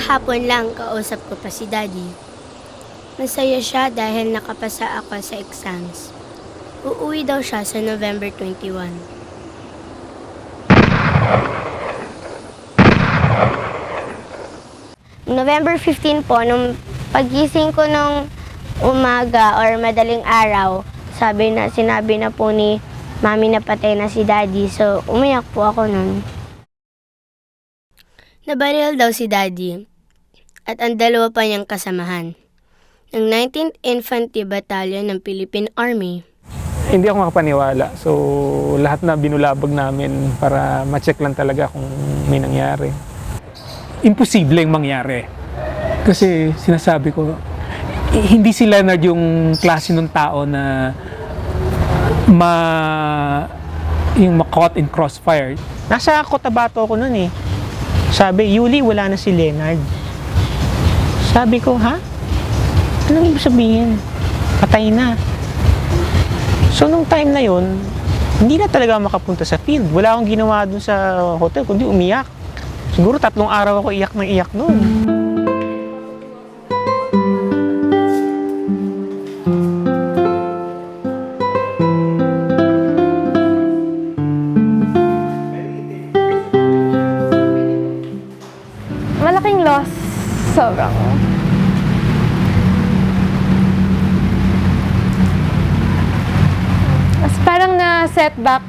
Kahapon lang kausap ko pa si Daddy. Masaya siya dahil nakapasa ako sa exams. Uuwi daw siya sa November 21. November 15 po, nung pagising ko nung umaga or madaling araw, sinabi na po ni Mami na patay na si Daddy. So, umiyak po ako nun. Nabaril daw si Daddy at ang dalawa pa niyang kasamahan ng 19th Infantry Battalion ng Philippine Army. Hindi ako makapaniwala. So, lahat na binulabog namin para ma-check lang talaga kung may nangyari. Imposibleng mangyari. Kasi sinasabi ko, hindi si Leonard yung klase ng tao na yung ma-caught in crossfire. Nasa Cotabato ako nun eh. Sabi, Yuli, wala na si Leonard. Sabi ko, ha? Anong ibig sabihin? Patay na. So, nung time na yun, hindi na talaga makapunta sa field. Wala akong ginawa dun sa hotel, kundi umiyak. Siguro 3 araw ako iyak ng iyak nun. Malaking loss. Sobrang. As parang na-setback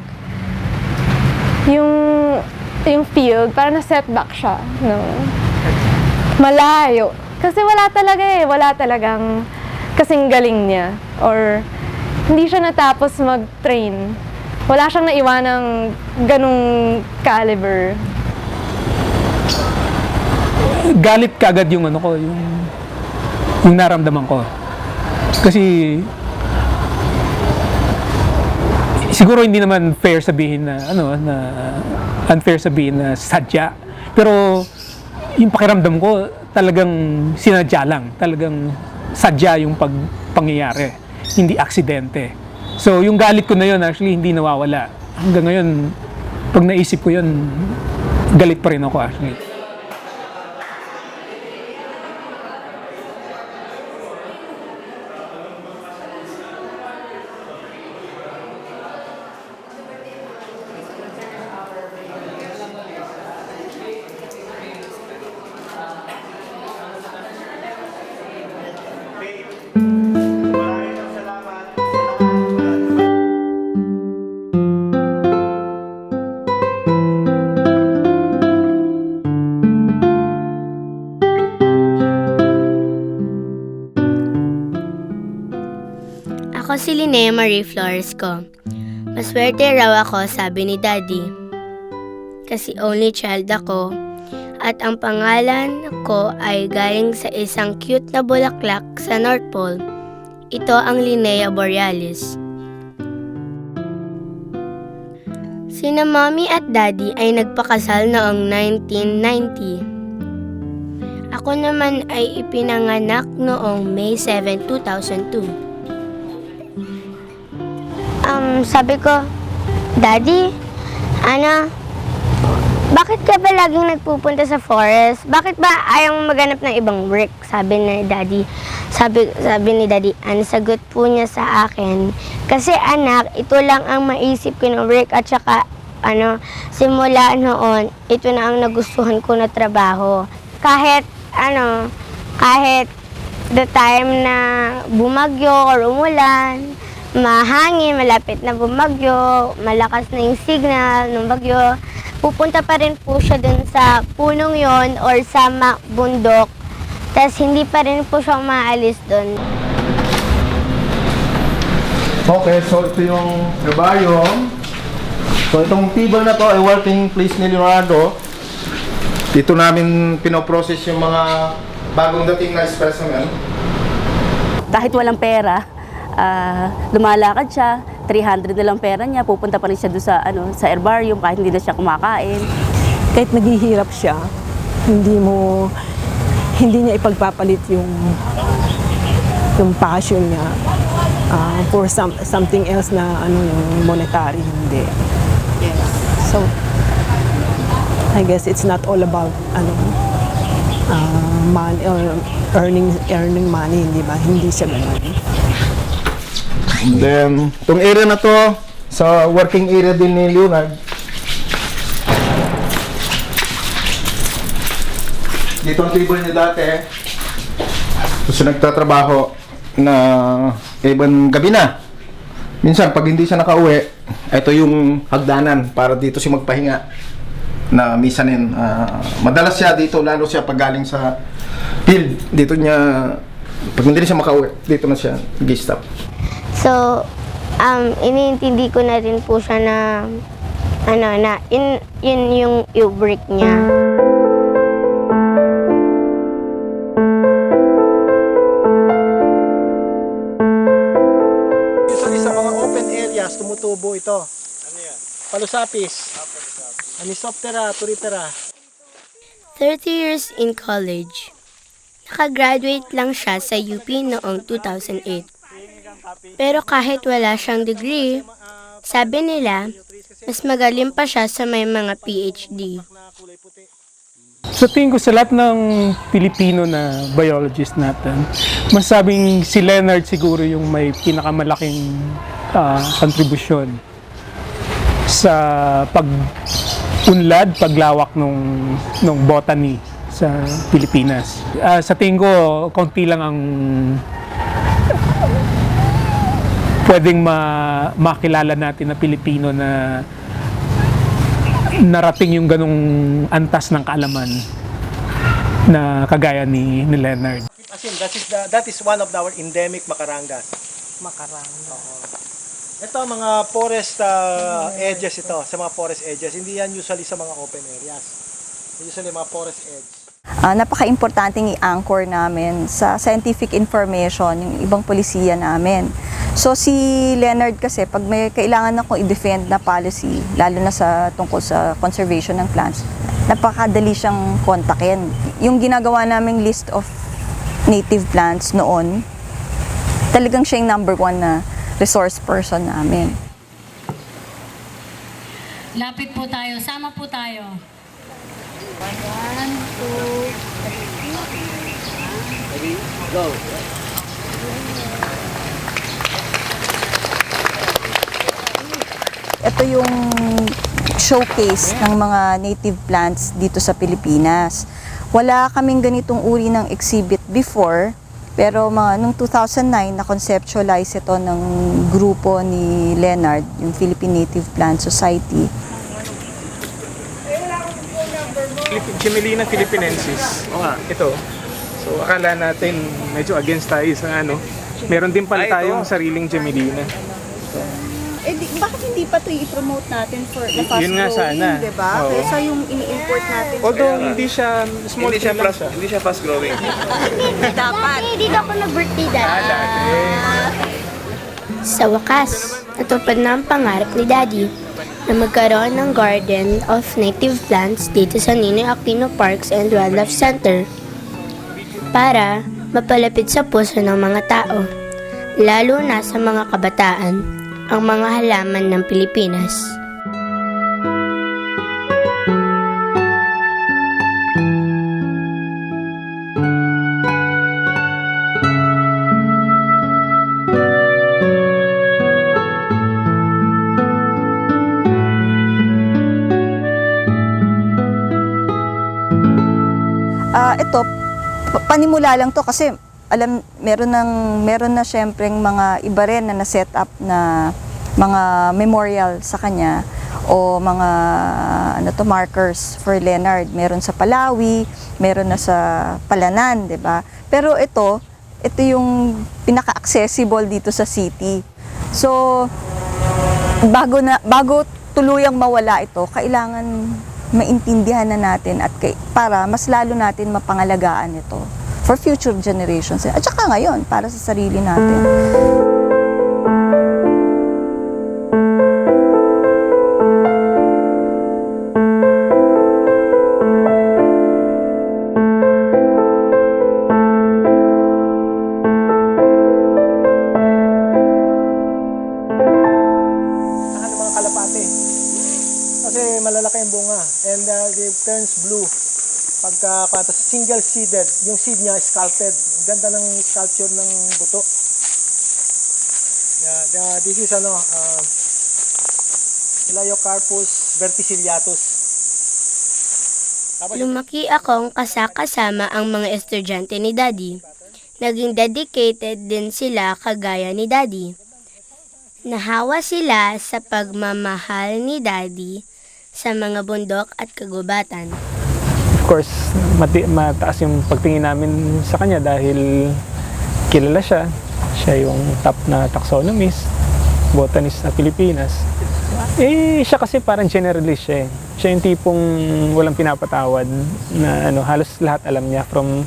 yung field, parang na-setback siya. No? Malayo. Kasi wala talagang kasing galing niya. Or hindi siya natapos mag-train. Wala siyang naiwanang ganung caliber. Galit kaagad yung yung naramdaman ko. Kasi siguro hindi naman fair sabihin na unfair sabihin na sadya. Pero yung pakiramdam ko talagang sinadya lang, talagang sadya yung pangyayari, hindi aksidente. So yung galit ko na yun actually hindi nawawala. Hanggang ngayon pag naisip ko yun, galit pa rin ako actually. Ako si Linnea Marie Flores ko. Maswerte raw ako, sabi ni Daddy. Kasi only child ako at ang pangalan ko ay galing sa isang cute na bulaklak sa North Pole. Ito ang Linnea Borealis. Sina Mommy at Daddy ay nagpakasal noong 1990. Ako naman ay ipinanganak noong May 7, 2002. Sabi ko, Daddy, bakit ka ba laging nagpupunta sa forest? Bakit ba ayaw maghanap ng ibang work? Sabi ni Daddy. Sabi ni Daddy, ang sagot po niya sa akin, kasi anak, ito lang ang maisip ko ng work at saka, simula noon, ito na ang nagustuhan ko na trabaho. Kahit the time na bumagyo or umulan, mahangin, malapit na bumagyo, malakas na yung signal ng bagyo, pupunta pa rin po siya dun sa punong yon or sa bundok. Tapos hindi pa rin po siya maalis dun. Okay, so ito yung herbarium. So itong table na to ay working place ni Leonardo. Dito namin pinoprocess yung mga bagong dating na specimen. Kahit walang pera, lumalakad siya, 300 na lang pera niya, pupunta pa rin siya doon sa herbarium kahit hindi na siya kumakain. Kahit naghihirap siya, hindi niya ipagpapalit yung passion niya for something else na yung monetary, hindi. So I guess it's not all about money or earning money, di ba? Hindi siya ganun. Then, itong area na to, sa working area din ni Leonard. Dito ang table niya dati. Tapos nagtatrabaho na ibang gabi na. Minsan, pag hindi siya nakauwi, ito yung hagdanan para dito siya magpahinga na misanin. Madalas siya dito, lalo siya pag galing sa field. Dito niya, pag hindi siya makauwi, dito na siya nag-stop. So, iniintindi ko na rin po siya na, yun yung i-break niya. Usually sa mga open areas, tumutubo ito. Ano yan? Palusapis. Anisoptera, Turritera. 30 years in college. Nakagraduate lang siya sa UP noong 2008. Pero kahit wala siyang degree, sabi nila, mas magaling pa siya sa may mga PhD. Sa tingin ko sa lahat ng Pilipino na biologist natin, masabing si Leonard siguro yung may pinakamalaking kontribusyon sa pag-unlad, paglawak ng botany sa Pilipinas. Sa tingin ko, konti lang ang pwedeng makilala natin na Pilipino na narating yung ganong antas ng kaalaman na kagaya ni Leonard. As in, that is one of our endemic Makarangas. Ito mga forest edges ito, sa mga forest edges. Hindi yan usually sa mga open areas. Usually mga forest edge. Napaka-importanting i-anchor namin sa scientific information yung ibang polisiya namin. So si Leonard kasi, pag may kailangan akong i-defend na policy, lalo na sa tungkol sa conservation ng plants, napakadali siyang kontakin. Yung ginagawa naming list of native plants noon, talagang siya yung number 1 na resource person namin. Lapit po tayo, sama po tayo. 1, 2, 3, go. Ito yung showcase ng mga native plants dito sa Pilipinas. Wala kaming ganitong uri ng exhibit before, pero noong 2009 na-conceptualize ito ng grupo ni Leonard, yung Philippine Native Plant Society. Gemellina philippinensis. O nga, ito. So, akala natin medyo against tayo sa ano. Meron din pala tayong sariling Gemellina. Bakit hindi pa ito i-promote natin for the fast Yun nga sana. diba? Oo. Kaysa yung ini-import natin. Although hindi siya small scale lang siya. Hindi siya fast growing. Dapat. Dito ako nag-birthday dati. Sa wakas, natupad na ang pangarap ni Daddy na magkaroon ng garden of native plants dito sa Ninoy Aquino Parks and Wildlife Center para mapalapit sa puso ng mga tao, lalo na sa mga kabataan, ang mga halaman ng Pilipinas. Ito, panimula lang to kasi meron na syempreng mga iba rin na na-set up na mga memorial sa kanya o mga markers for Leonard. Meron sa Palawi, meron na sa Palanan, 'di ba? Pero ito yung pinaka-accessible dito sa city. So bago tuluyang mawala ito, kailangan maintindihan na natin at para mas lalo natin mapangalagaan ito for future generations at saka ngayon para sa sarili natin. Malalaki yung bunga and it turns blue Pagka single-seeded, yung seed niya sculpted. Ang ganda ng sculpture ng buto. Yeah, this is Elaiocarpus verticilliatus. Lumaki akong kasama ang mga estudyante ni Daddy. Naging dedicated din sila kagaya ni Daddy. Nahawa sila sa pagmamahal ni Daddy sa mga bundok at kagubatan. Of course, mataas yung pagtingin namin sa kanya dahil kilala siya. Siya yung top na taxonomist, botanist sa Pilipinas. Siya kasi parang generalist siya eh. Siya yung tipong walang pinapatawad na halos lahat alam niya from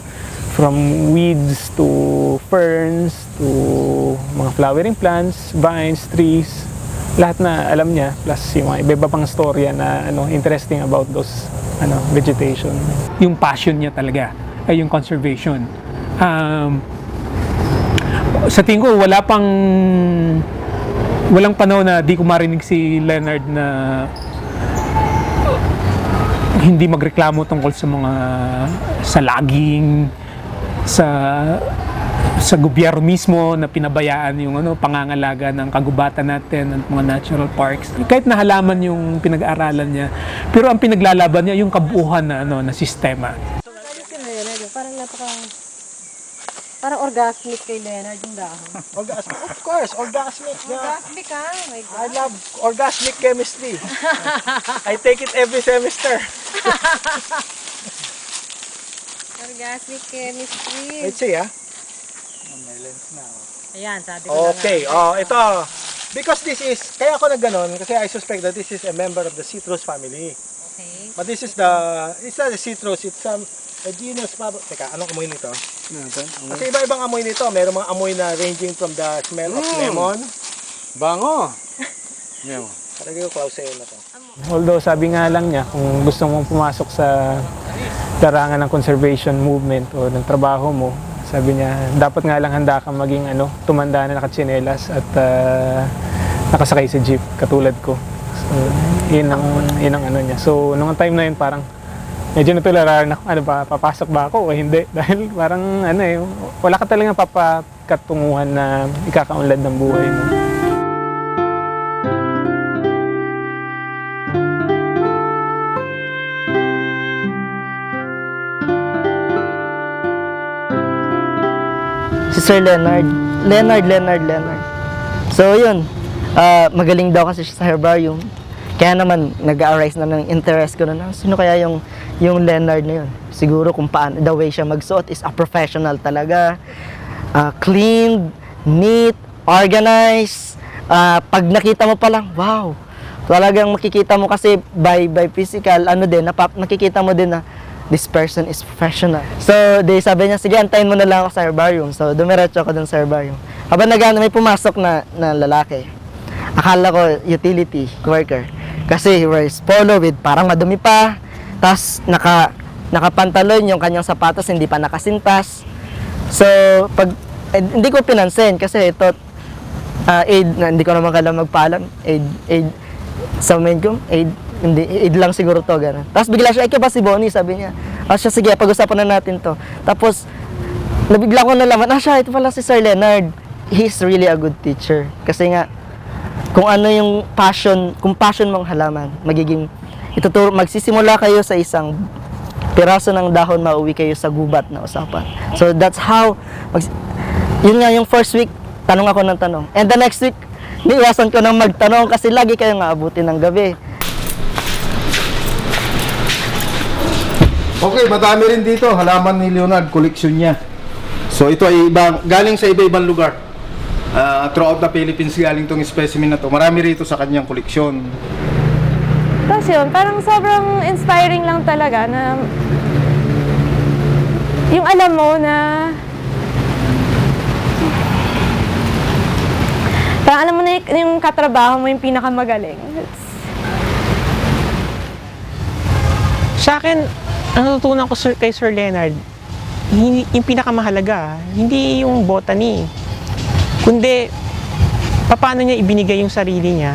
weeds to ferns to mga flowering plants, vines, trees. Lahat na alam niya plus yung mga iba pang storya na interesting about those vegetation. Yung passion niya talaga ay yung conservation. Sa tingin ko walang panahon na di ko marinig si Leonard na hindi magreklamo tungkol sa logging, sa gobyerno mismo na pinabayaan yung pangangalaga ng kagubatan natin at mga natural parks. Kahit na halaman yung pinag-aaralan niya, pero ang pinaglalaban niya yung kabuuan na sistema. Parang orgasmic kay Leonard yung dahon. Of course, orgasmic. Yeah. Orgasmic oh my God. I love orgasmic chemistry. I take it every semester. Orgasmic chemistry. Let's see, Ayan, sabi ko Okay, ito. Because this is, kaya ako nagganon, kasi I suspect that this is a member of the citrus family. Okay. But this is it's not a citrus, it's a genus, teka, anong amoy nito? Kasi iba-ibang amoy nito. Merong mga amoy na ranging from the smell of lemon. Bango! Paragay ko Clauseum na to. Although sabi nga lang niya, kung gusto mong pumasok sa larangan ng conservation movement o ng trabaho mo, sabi niya, dapat nga lang handa kang maging tumanda na nakatsinelas at nakasakay sa jeep, katulad ko. So, yun ang niya. So, nung time na yun, parang medyo natularan ako, papasok ba ako o hindi? Dahil parang wala ka talagang papakatunguhan na ikakaunlad ng buhay mo. Si Sir Leonard. So yun, magaling daw kasi siya sa herbarium. Kaya naman nag-arise na ng interest ko na sino kaya yung Leonard na yun. Siguro kung paano, the way siya magsuot is a professional talaga. Clean, neat, organized. Pag nakita mo pa lang, wow. Talagang makikita mo kasi by physical, nakikita mo din na this person is professional. So, sabi niya, sige, antayin mo na lang ako sa herbarium. So, dumiretso ako dun sa herbarium. Habang may pumasok na lalaki. Akala ko utility worker. Kasi he wears polo with parang madumi pa. Tapos, nakapantalon yung kanyang sapatos, hindi pa nakasintas. So, hindi ko pinansin kasi ito, hindi ko naman kailangan magpaalam. Aid sa main ko, aid lang siguro to, gano'n. Tapos bigla siya, ikaw ba si Bonnie? Sabi niya. Siya, sige, pag-usapan na natin to. Tapos, nabigla ko nalaman, siya, ito pala si Sir Leonard. He's really a good teacher. Kasi nga, kung ano yung passion, kung passion mong halaman, magsisimula kayo sa isang piraso ng dahon, mauwi kayo sa gubat na usapan. So, that's how, yun nga yung first week, tanong ako ng tanong. And the next week, niiwasan ko nang magtanong kasi lagi kayong aabutin ng gabi. Okay, madami rin dito. Halaman ni Leonard, koleksyon niya. So ito ay galing sa iba-ibang lugar. Throughout the Philippines galing tong specimen na to. Marami rito sa kanyang koleksyon. Tapos yun, parang sobrang inspiring lang talaga na yung alam mo na parang alam mo na yung katrabaho mo yung pinakamagaling. Sa akin, ang natutunan ko kay Sir Leonard, yung pinakamahalaga, hindi yung botany, kundi paano niya ibinigay yung sarili niya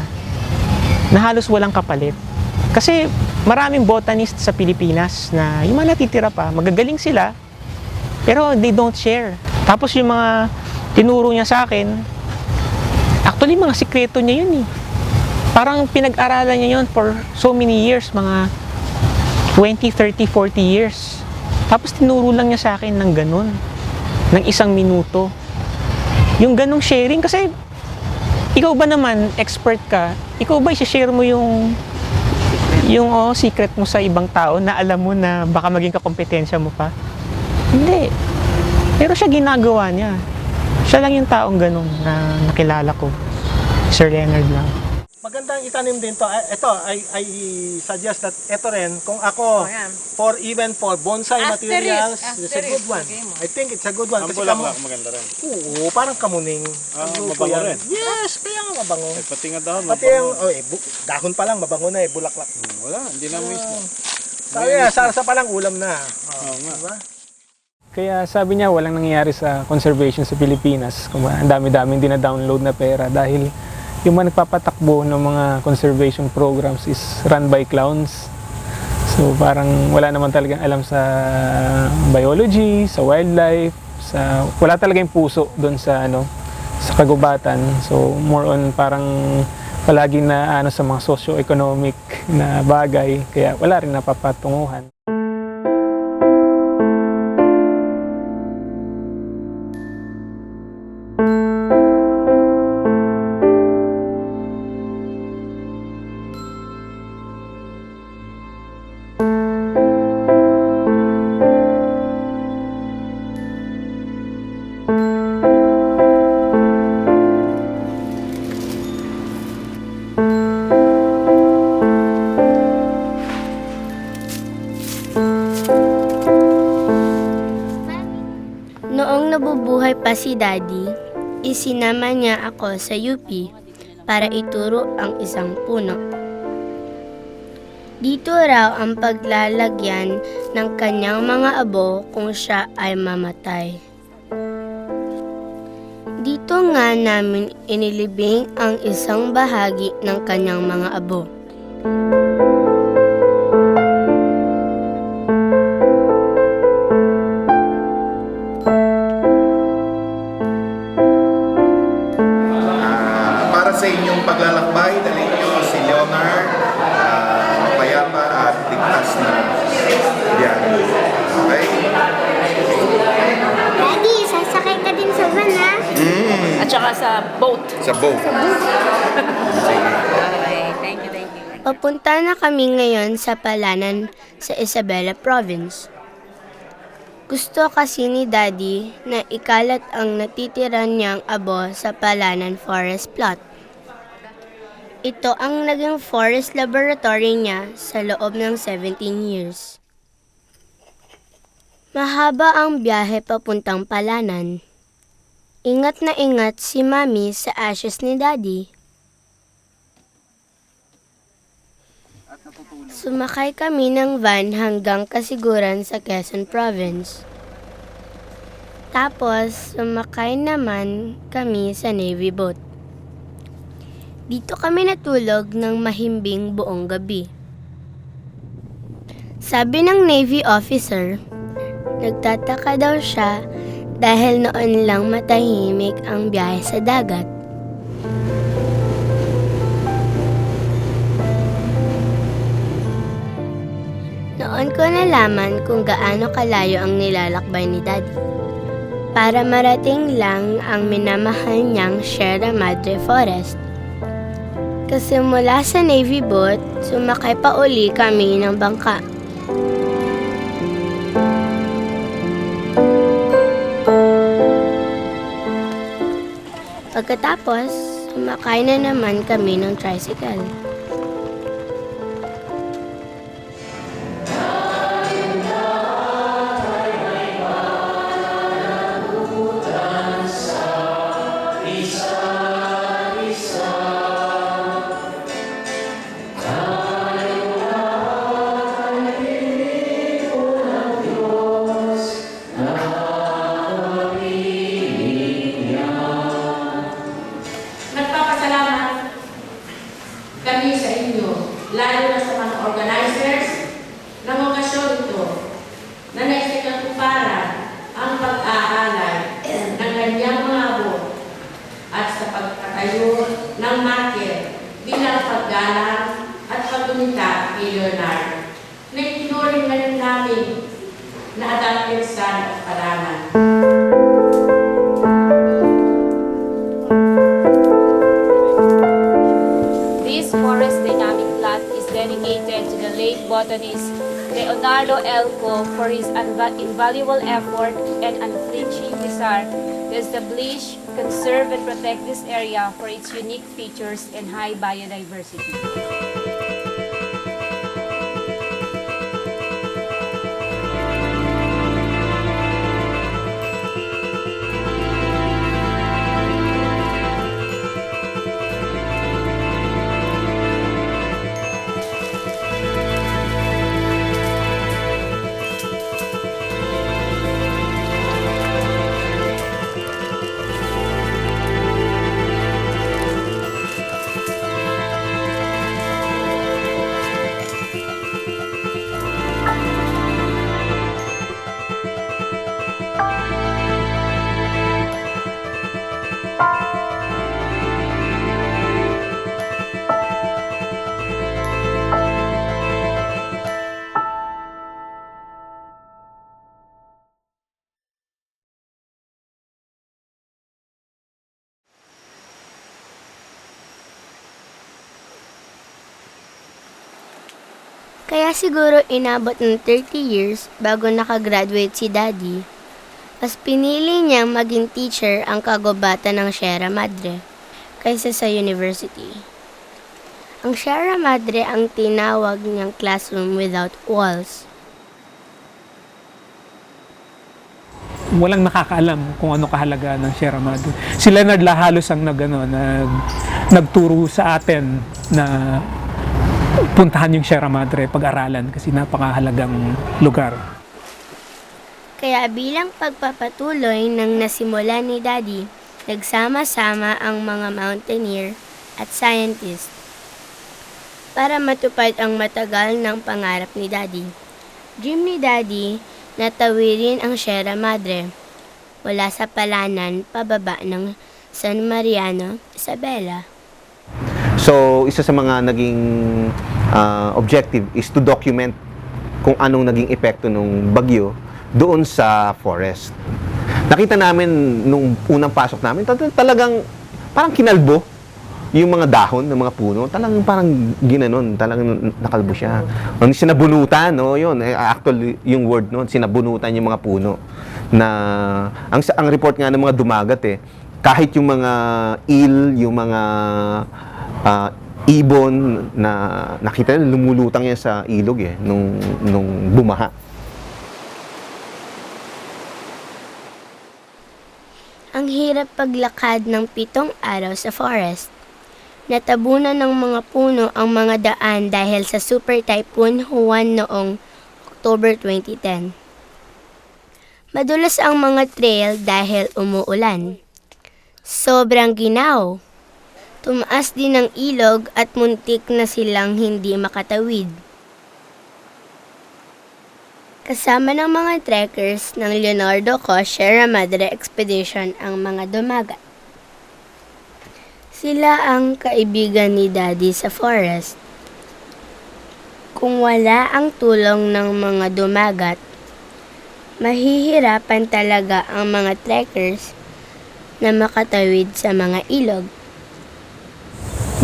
na halos walang kapalit. Kasi maraming botanist sa Pilipinas na yung mga natitira pa, magagaling sila, pero they don't share. Tapos yung mga tinuro niya sa akin, actually mga sikreto niya yun eh. Parang pinag-aralan niya yun for so many years, mga 20, 30, 40 years. Tapos tinuro lang niya sa akin ng ganun, ng 1 minuto. Yung ganung sharing, kasi ikaw ba naman, expert ka, ikaw ba i-share mo yung secret mo sa ibang tao na alam mo na baka maging kakompetensya mo pa? Hindi. Pero siya ginagawa niya. Siya lang yung taong ganun na nakilala ko. Sir Leonard lang. Magandang itanim din to. Ito, I suggest that ito rin, kung ako, even for bonsai materials, it's a good one. I think it's a good one. Kasi maganda rin. Oo, parang kamuning. Mabango rin. Yes, kaya nga mabango. Pati nga dahon, Pati yung, dahon pa lang, mabango na bulaklak. Wala, hindi na mismo. Sabi nga, sarsa pa lang, ulam na. Oo nga. Diba? Kaya sabi niya, walang nangyayari sa conservation sa Pilipinas. Kung ang dami-daming dina-download na pera dahil yung mga nagpapatakbo ng mga conservation programs is run by clowns. So parang wala naman talagang alam sa biology, sa wildlife, wala talagang puso doon sa sa kagubatan. So more on parang palaging na sa mga socio-economic na bagay, kaya wala rin napapatunguhan. Noong nabubuhay pa si Daddy, isinama niya ako sa UP para ituro ang isang puno. Dito raw ang paglalagyan ng kanyang mga abo kung siya ay mamatay. Dito nga namin inilibing ang isang bahagi ng kanyang mga abo. Para sa inyong paglalakbay, dalhin niyo si Leonard, mapayapa at ligtas na biyahe. Okay? Daddy, sasakay ka din sa van, ha? At saka sa boat. Sa boat. Sige. Okay, thank you. Papunta na kami ngayon sa Palanan sa Isabela Province. Gusto kasi ni Daddy na ikalat ang natitira niyang abo sa Palanan Forest Plot. Ito ang naging forest laboratory niya sa loob ng 17 years. Mahaba ang biyahe papuntang Palanan. Ingat na ingat si Mami sa ashes ni Daddy. Sumakay kami ng van hanggang Kasiguran sa Quezon Province. Tapos, sumakay naman kami sa Navy boat. Dito kami natulog ng mahimbing buong gabi. Sabi ng Navy officer, nagtataka daw siya dahil noon lang matahimik ang biyahe sa dagat. Noon ko nalaman kung gaano kalayo ang nilalakbay ni Daddy para marating lang ang minamahal niyang Sierra Madre Forest. Kasi mula sa Navy boat, sumakay pa uli kami ng bangka. Pagkatapos, sumakay na naman kami ng tricycle. Nagpapasalamat kami na adopted son of Paraman. This forest dynamic plot is dedicated to the late botanist Leonardo Elco for his invaluable effort and unflinching desire to establish, conserve, and protect this area for its unique features and high biodiversity. Kaya siguro inabot ng 30 years bago nakagraduate si Daddy. Mas pinili niyang maging teacher ang kagubatan ng Sierra Madre kaysa sa university. Ang Sierra Madre ang tinawag niyang classroom without walls. Walang nakakaalam kung ano kahalaga ng Sierra Madre. Si Leonard Lahalos ang nagturo sa atin na puntahan yung Sierra Madre, pag-aralan kasi napakahalagang lugar. Kaya bilang pagpapatuloy ng nasimula ni Daddy, nagsama-sama ang mga mountaineer at scientist para matupad ang matagal ng pangarap ni Daddy. Dream ni Daddy na tawirin ang Sierra Madre mula sa palanan pababa ng San Mariano, Isabela. So, isa sa mga naging objective is to document kung anong naging epekto ng bagyo doon sa forest. Nakita namin nung unang pasok namin, talagang parang kinalbo yung mga dahon ng mga puno. Talagang parang ginanon, talagang nakalbo siya. Sinabunutan, no? Yun, actually, yung word noon, sinabunutan yung mga puno. Na, ang report nga ng mga dumagat kahit yung mga yung mga ibon na nakita nila, lumulutang yan sa ilog nung bumaha. Ang hirap paglakad ng 7 araw sa forest. Natabunan ng mga puno ang mga daan dahil sa Super Typhoon Juan noong October 2010. Madulas ang mga trail dahil umuulan. Sobrang ginaw. Tumaas din ang ilog at muntik na silang hindi makatawid. Kasama ng mga trekkers ng Leonardo Cos Sierra Madre Expedition ang mga dumagat. Sila ang kaibigan ni Daddy sa forest. Kung wala ang tulong ng mga dumagat, mahihirapan talaga ang mga trekkers na makatawid sa mga ilog.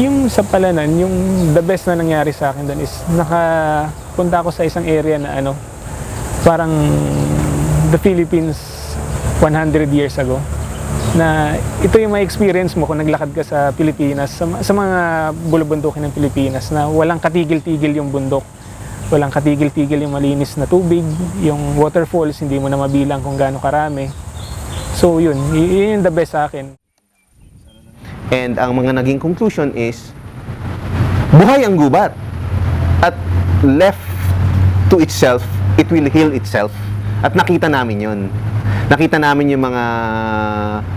Yung sa Palanan, yung the best na nangyari sa akin doon is nakapunta ako sa isang area na parang the Philippines 100 years ago. Na ito yung may experience mo kung naglakad ka sa Pilipinas, sa mga bulubundukin ng Pilipinas na walang katigil-tigil yung bundok. Walang katigil-tigil yung malinis na tubig, yung waterfalls, hindi mo na mabilang kung gaano karami. So yun yung the best sa akin. And ang mga naging conclusion is, buhay ang gubat. At left to itself, it will heal itself. At nakita namin yun. Nakita namin yung mga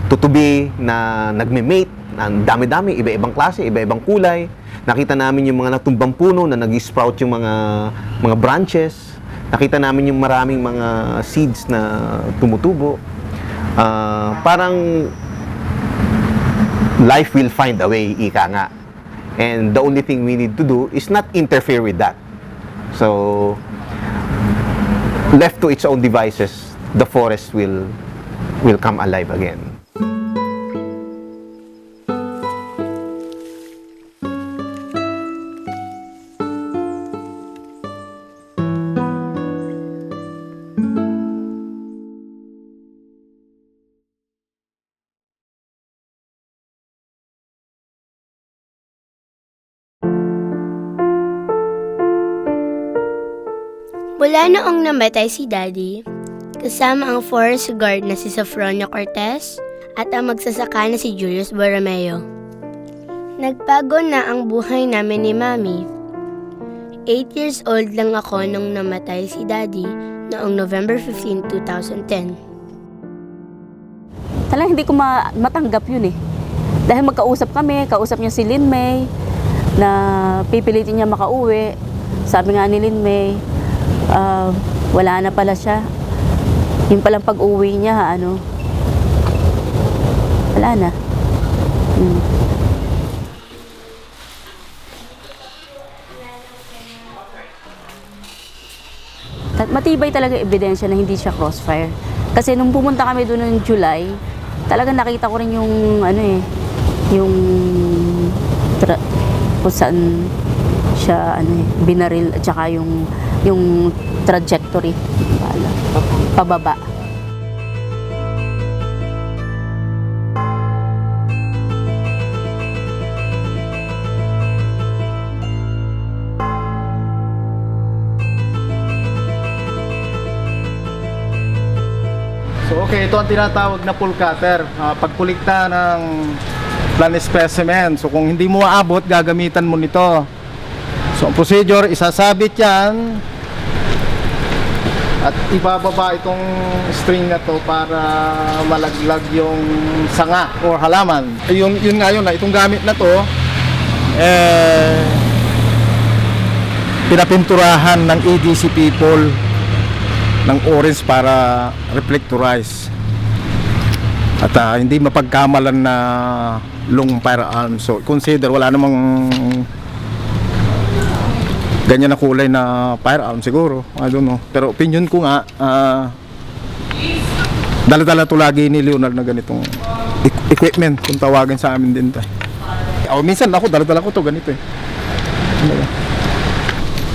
tutubi na nagme-mate, ang dami-dami, iba-ibang klase, iba-ibang kulay. Nakita namin yung mga natumbang puno na nag-sprout yung mga branches. Nakita namin yung maraming mga seeds na tumutubo. Parang life will find a way, ika nga. And the only thing we need to do is not interfere with that. So, left to its own devices, the forest will come alive again. Mula noong namatay si Daddy, kasama ang forest guard na si Sofronio Cortez at ang magsasaka na si Julius Borromeo. Nagbago na ang buhay namin ni Mami. 8 years old lang ako nung namatay si Daddy noong November 15, 2010. Talagang hindi ko matanggap yun eh. Dahil magkausap kami, kausap niya si Lin May, na pipilitin niya makauwi. Sabi nga ni Lin May, wala na pala siya. Yung palang pag-uwi niya, wala na. Matibay talaga ebidensya na hindi siya crossfire. Kasi nung pumunta kami doon noong July, talagang nakita ko rin yung kung saan siya binaril at saka yung trajectory pababa. So okay, ito ang tinatawag na pull cutter. Pagkulikta ng plant specimen. So kung hindi mo maabot, gagamitan mo nito. So ang procedure, isasabit yan at ibababa itong string na to para malaglag yung sanga or halaman. Yun nga yun, itong gamit na to pinapinturahan ng EDC people ng orange para reflectorize at hindi mapagkamalan na long firearm. So consider wala namang ganyan na kulay na firearm siguro, I don't know, pero opinion ko nga dala-dala to lagi ni Leonard na ganitong equipment kung tawagin sa amin din tayo. Minsan ako dala-dala ko to ganito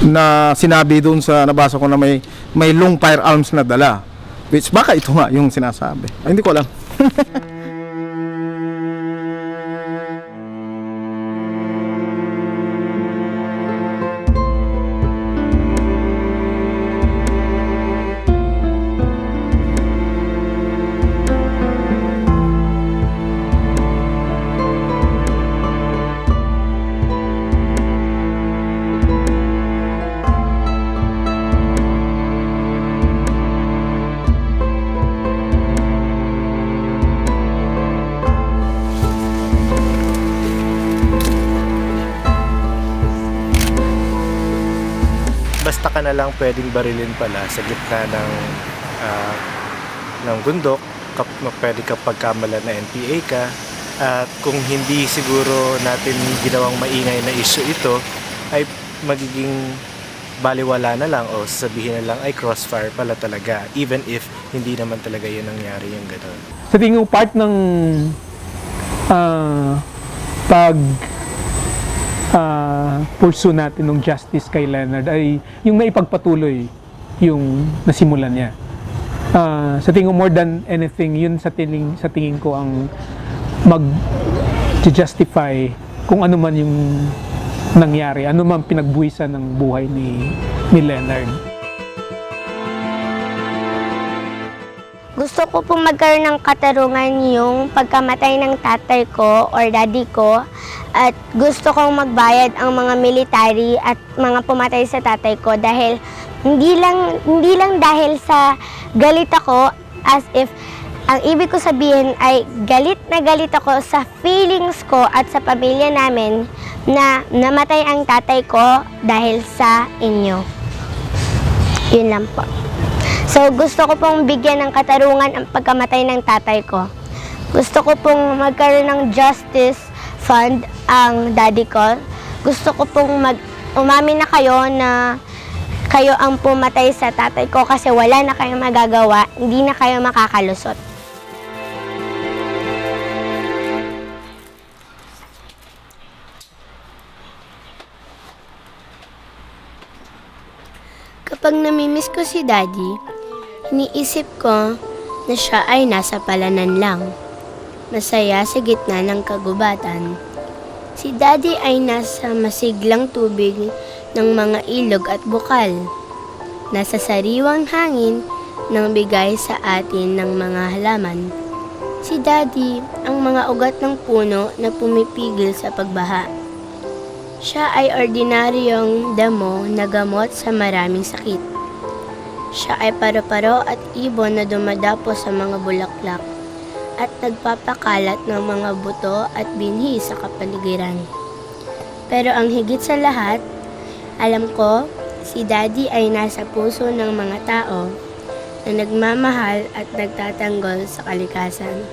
na sinabi doon sa nabasa ko na may long firearms na dala, which baka ito nga yung sinasabi. Hindi ko alam. Basta ka na lang pwedeng barilin pala sa gitna ng bundok, pwede ka pagkamalan na NPA ka, at kung hindi siguro natin ginawang maingay na issue ito, ay magiging baliwala na lang o sabihin na lang ay crossfire pala talaga, even if hindi naman talaga yun nangyari yung gano'n. Sa tingin ko part ng pursue natin ng justice kay Leonard ay yung maipagpatuloy yung nasimulan niya. Sa tingin ko more than anything, yun sa tingin ko ang mag-justify kung ano man yung nangyari, ano man pinagbuwisan ng buhay ni Leonard. Gusto ko pong magkaroon ng katarungan yung pagkamatay ng tatay ko or daddy ko, at gusto kong magbayad ang mga military at mga pumatay sa tatay ko dahil hindi lang dahil sa galit ako, as if ang ibig ko sabihin ay galit na galit ako sa feelings ko at sa pamilya namin na namatay ang tatay ko dahil sa inyo. Yun lang po. So, gusto ko pong bigyan ng katarungan ang pagkamatay ng tatay ko. Gusto ko pong magkaroon ng justice fund ang daddy ko. Gusto ko pong umamin na kayo na kayo ang pumatay sa tatay ko kasi wala na kayong magagawa, hindi na kayo makakalusot. Kapag namimiss ko si Daddy, iniisip ko na siya ay nasa palanan lang. Masaya sa gitna ng kagubatan. Si Daddy ay nasa masiglang tubig ng mga ilog at bukal. Nasa sariwang hangin nang bigay sa atin ng mga halaman. Si Daddy ang mga ugat ng puno na pumipigil sa pagbaha. Siya ay ordinaryong damo na gamot sa maraming sakit. Siya ay paru-paro at ibon na dumadapo sa mga bulaklak at nagpapakalat ng mga buto at binhi sa kapaligiran. Pero ang higit sa lahat, alam ko, si Daddy ay nasa puso ng mga tao na nagmamahal at nagtatanggol sa kalikasan.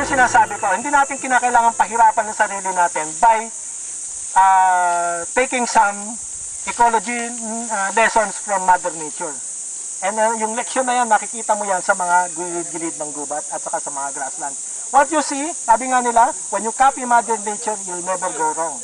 Sinasabi ko, hindi natin kinakailangan pahirapan ng sarili natin by taking some ecology lessons from Mother Nature. And yung leksyon na yan, nakikita mo yan sa mga gilid-gilid ng gubat at saka sa mga grassland. What you see, sabi nga nila, when you copy Mother Nature, you'll never go wrong.